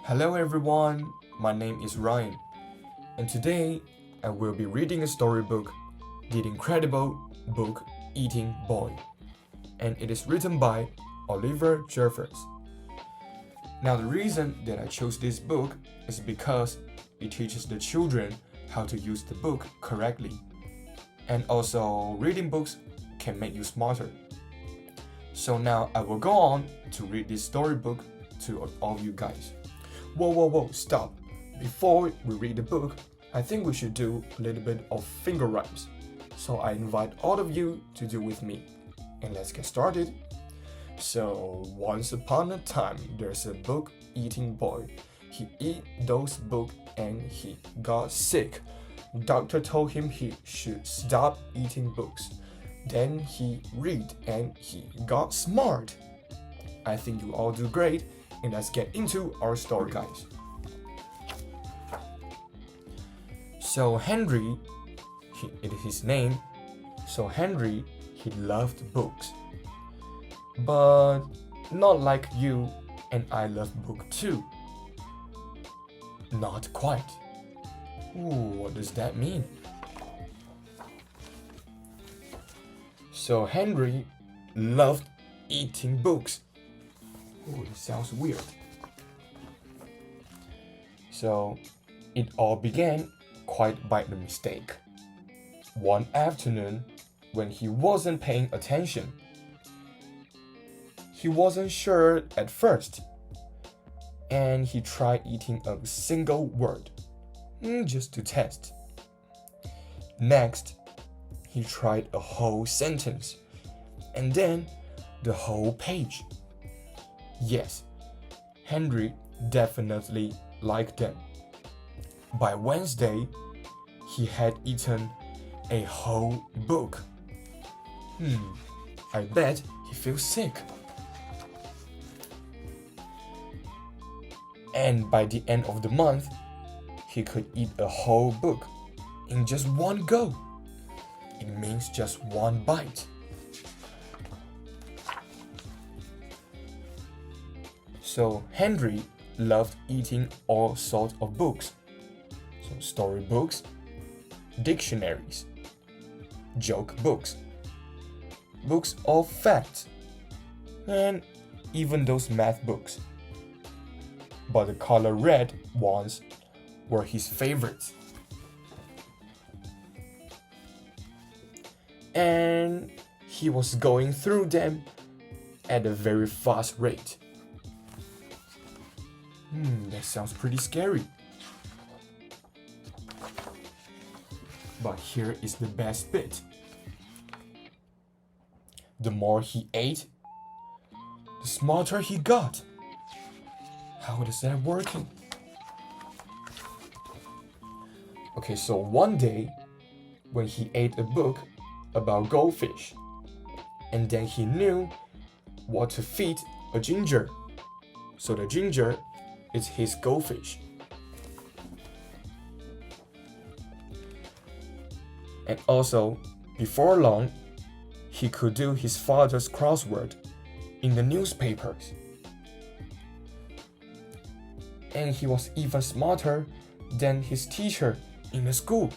Hello everyone, my name is Ryan, and today I will be reading a storybook, The Incredible Book Eating Boy, and it is written by Oliver Jeffers. Now, the reason that I chose this book is because it teaches the children how to use the book correctly, and also reading books can make you smarter. So now I will go on to read this storybook to all of you guys. Whoa, stop. Before we read the book, I think we should do a little bit of finger rhymes. So I invite all of you to do with me. And let's get started. So, once upon a time, there's a book eating boy. He eat those books and he got sick. Doctor told him he should stop eating books. Then he read and he got smart. I think you all do great. And let's get into our story, guys. So Henry, it is his name. So Henry, he loved books. But not like you and I love book too. Not quite. Ooh, what does that mean? So Henry loved eating books. Oh, it sounds weird. So, it all began quite by a mistake. One afternoon, when he wasn't paying attention, he wasn't sure at first, and he tried eating a single word, just to test. Next, he tried a whole sentence, and then the whole page. Yes, Henry definitely liked them. By Wednesday, he had eaten a whole book. I bet he feels sick. And by the end of the month, he could eat a whole book in just one go. It means just one bite. So Henry loved eating all sorts of books. So storybooks, dictionaries, joke books, books of facts, and even those math books. But the color red ones were his favorites. And he was going through them at a very fast rate. That sounds pretty scary. But here is the best bit. The more he ate, the smarter he got. How is that working? Okay, so one day, when he ate a book about goldfish, and then he knew what to feed a ginger. So the ginger is his goldfish. And also, before long, he could do his father's crossword in the newspapers. And he was even smarter than his teacher in the school.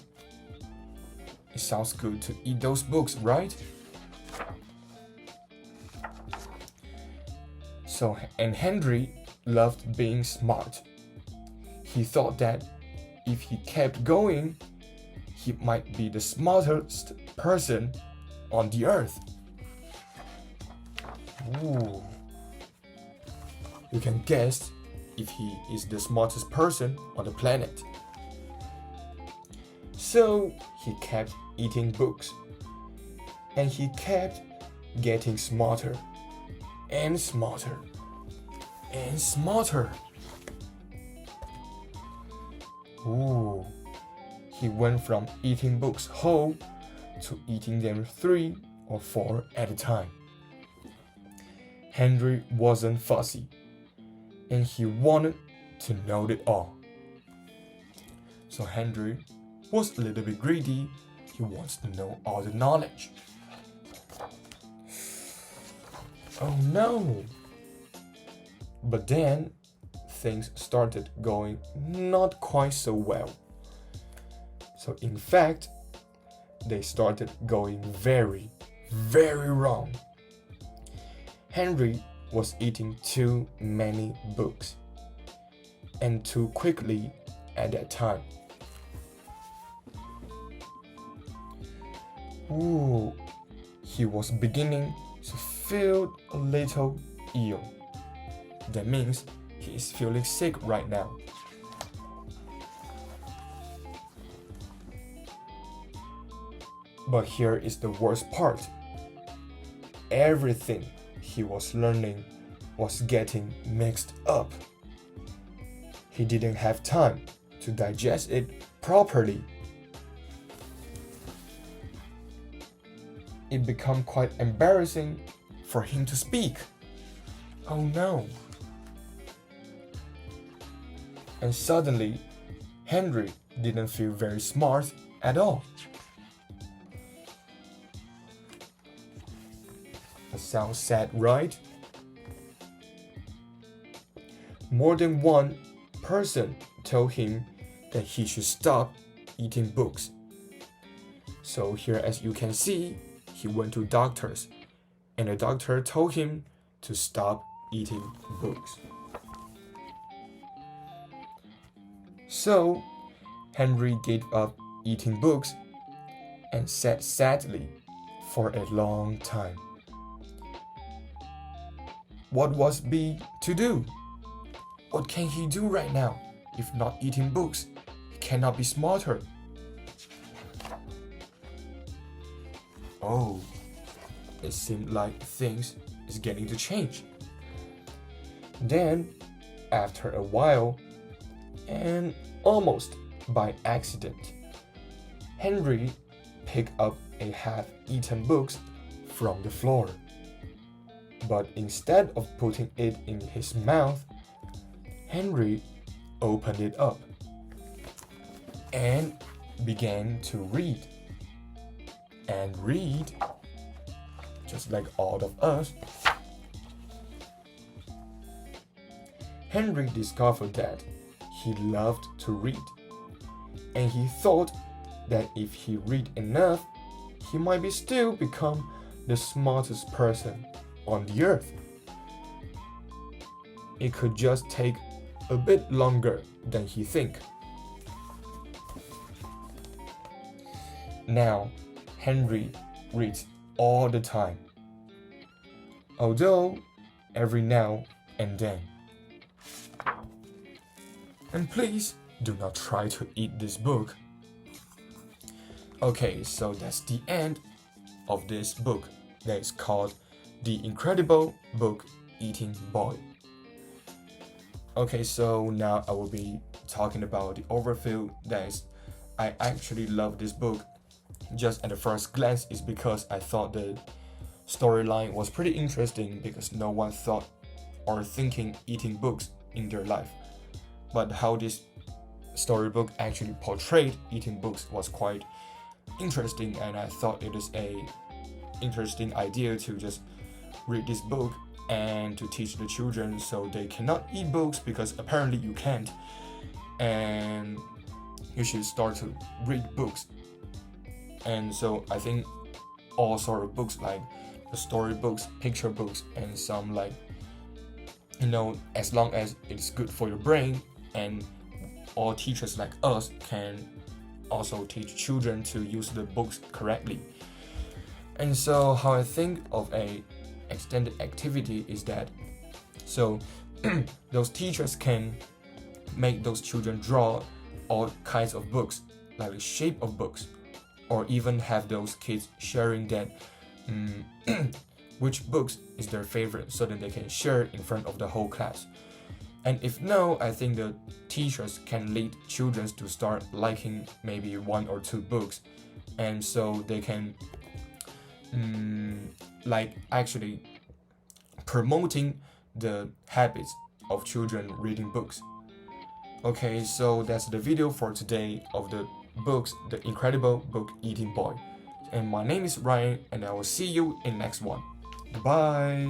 It sounds good to eat those books, right? So, and Henry loved being smart. He thought that if he kept going, he might be the smartest person on the earth. Ooh. You can guess if he is the smartest person on the planet. So he kept eating books, and he kept getting smarter and smarter and smarter. Ooh, he went from eating books whole to eating them 3 or 4 at a time. Henry wasn't fussy, and he wanted to know it all. So Henry was a little bit greedy. He wants to know all the knowledge. Oh no! But then things started going not quite so well. So in fact, they started going very, very wrong. Henry was eating too many books, and too quickly at that time. Ooh, he was beginning to feel a little ill. That means he is feeling sick right now. But here is the worst part. Everything he was learning was getting mixed up. He didn't have time to digest it properly. It became quite embarrassing for him to speak. Oh no. And suddenly, Henry didn't feel very smart at all. It sounds sad, right? More than one person told him that he should stop eating books. So here, as you can see, he went to doctors, and the doctor told him to stop eating books. So Henry gave up eating books and sat sadly for a long time. What was B to do? What can he do right now? If not eating books, he cannot be smarter. Oh, it seemed like things is getting to change. Then, after a while, and almost by accident, Henry picked up a half-eaten book from the floor. But instead of putting it in his mouth, Henry opened it up and began to read. And read, just like all of us. Henry discovered that he loved to read, and he thought that if he read enough, he might be still become the smartest person on the earth. It could just take a bit longer than he think. Now, Henry reads all the time, although every now and then. And please do not try to eat this book. Okay, so that's the end of this book that is called The Incredible Book Eating Boy. Okay, so now I will be talking about the overview. That is, I actually love this book. Just at the first glance is because I thought the storyline was pretty interesting because no one thought or thinking eating books in their life. But how this storybook actually portrayed eating books was quite interesting, and I thought it is a interesting idea to just read this book and to teach the children so they cannot eat books, because apparently you can't, and you should start to read books. And so I think all sort of books, like the story books, picture books, and some like, as long as it's good for your brain, and all teachers like us can also teach children to use the books correctly. And so how I think of a extended activity is that, so those teachers can make those children draw all kinds of books, like the shape of books, or even have those kids sharing that which books is their favorite, so that they can share in front of the whole class. And if no, I think the teachers can lead children to start liking maybe one or two books, and so they can actually promoting the habits of children reading books. Okay, so that's the video for today of the books, The Incredible Book Eating Boy. And my name is Ryan, and I will see you in next one. Bye.